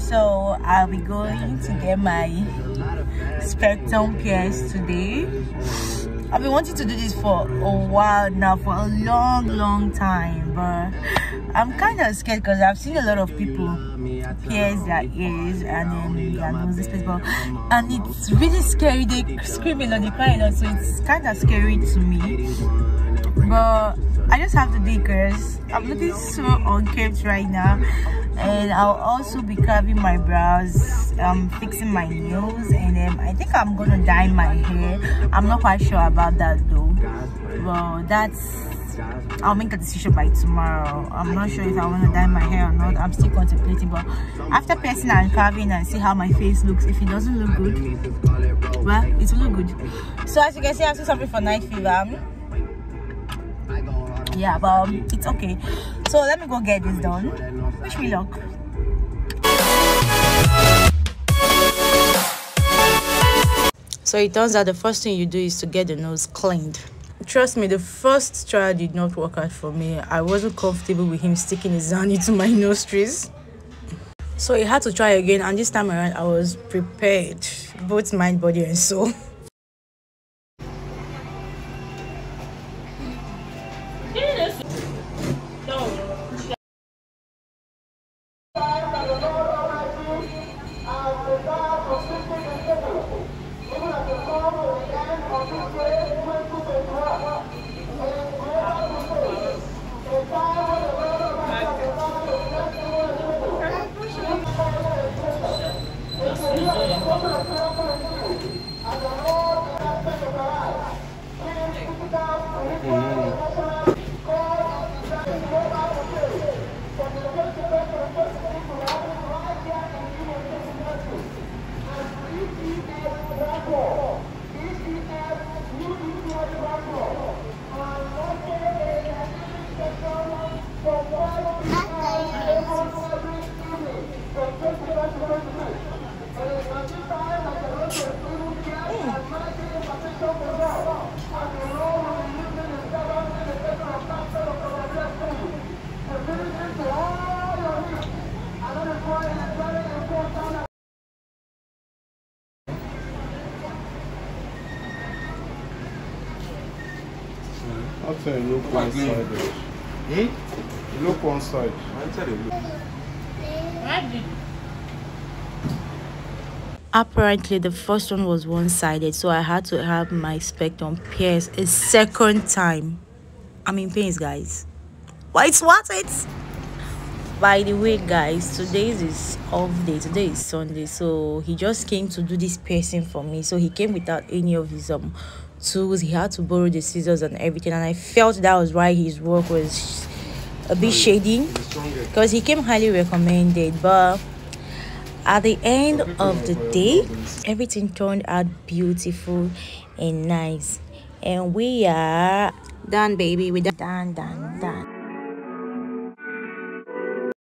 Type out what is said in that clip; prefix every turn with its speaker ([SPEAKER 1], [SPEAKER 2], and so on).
[SPEAKER 1] So I'll be going to get my Septum pierced today. I've been wanting to do this for a while now, for a long time, but I'm kind of scared because I've seen a lot of people pierce their ears and then their noses, and it's really scary. They scream a lot, they cry a lot, so it's kind of scary to me. But I just have to do it because I'm looking so unkempt right now. And I'll also be carving my brows, fixing my nails, and I think I'm gonna dye my hair. I'm not quite sure about that though. Well, I'll make a decision by tomorrow. I'm not sure if I want to dye my hair or not. I'm still contemplating, but after piercing and carving and see how my face looks, if it doesn't look good, well, it will look good. So as you can see, I'm still suffering for night fever. Yeah, but it's okay. So let me go get this done. Wish me luck. So it turns out the first thing you do is to get the nose cleaned. Trust me, the first trial did not work out for me. I wasn't comfortable with him sticking his hand into my nostrils. So I had to try again, and this time around I was prepared, both mind, body and soul.
[SPEAKER 2] Okay, look one side. Look one side.
[SPEAKER 1] Apparently the first one was one-sided, so I had to have my Septum pierced a second time. I'm in pains, guys. But it's worth it. By the way, guys, today is off day. Today is Sunday, so he just came to do this piercing for me. So he came without any of his tools. He had to borrow the scissors and everything, and I felt that was why his work was a bit shady, because he came highly recommended. But at the end of the day, everything turned out beautiful and nice, and we are done, baby. We're done.